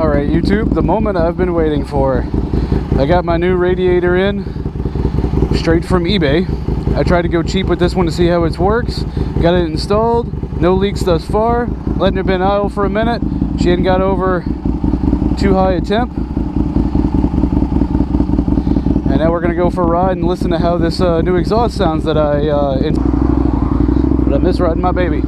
Alright YouTube, the moment I've been waiting for. I got my new radiator in, straight from eBay. I tried to go cheap with this one to see how it works. Got it installed, no leaks thus far. Letting her been idle for a minute. She hadn't got over too high a temp. And now we're gonna go for a ride and listen to how this new exhaust sounds that but I miss riding my baby.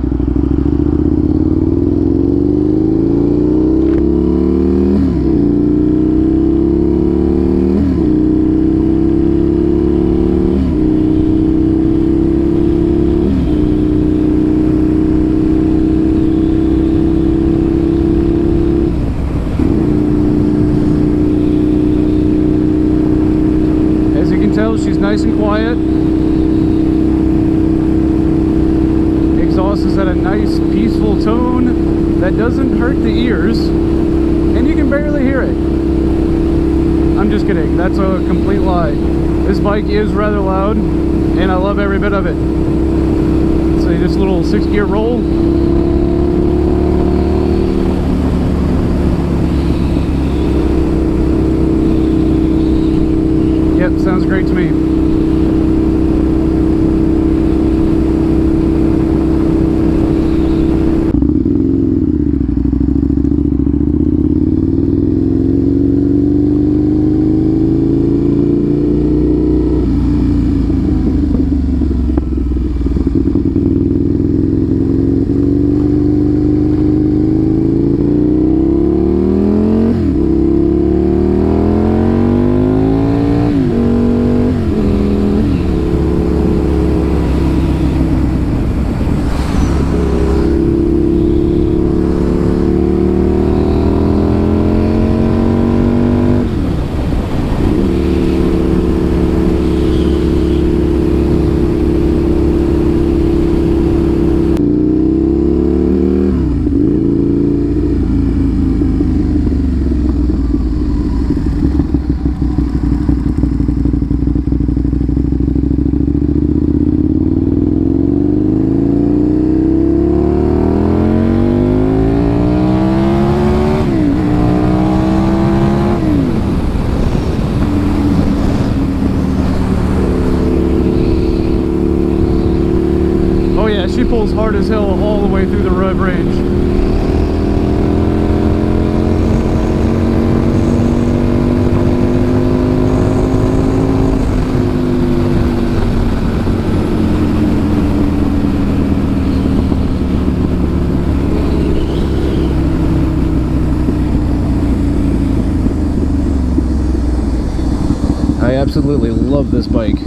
She's nice and quiet. Exhaust is at a nice peaceful tone that doesn't hurt the ears, and you can barely hear it. I'm just kidding, that's a complete lie. This bike is rather loud and I love every bit of it. So this little 6-gear roll. Yep, sounds great to me. She pulls hard as hell all the way through the rev range. I absolutely love this bike.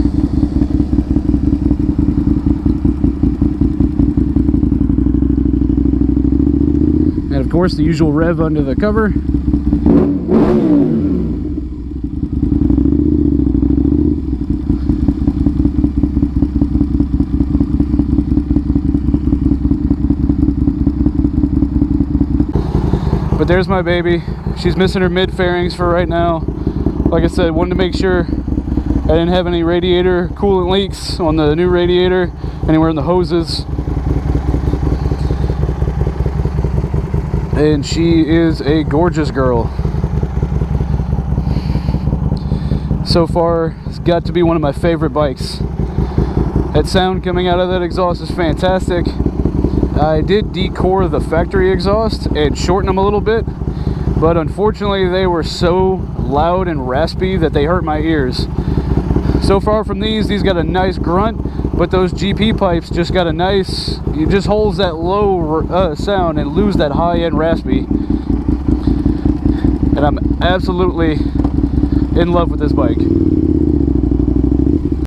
And of course the usual rev under the cover. But there's my baby. She's missing her mid fairings for right now. Like I said, wanted to make sure I didn't have any radiator coolant leaks on the new radiator, anywhere in the hoses. And she is a gorgeous girl. So far, it's got to be one of my favorite bikes. That sound coming out of that exhaust is fantastic. I did decore the factory exhaust and shorten them a little bit, but unfortunately they were so loud and raspy that they hurt my ears. So far from these got a nice grunt, but those GP pipes just got a nice, it just holds that low sound and lose that high-end raspy. And I'm absolutely in love with this bike.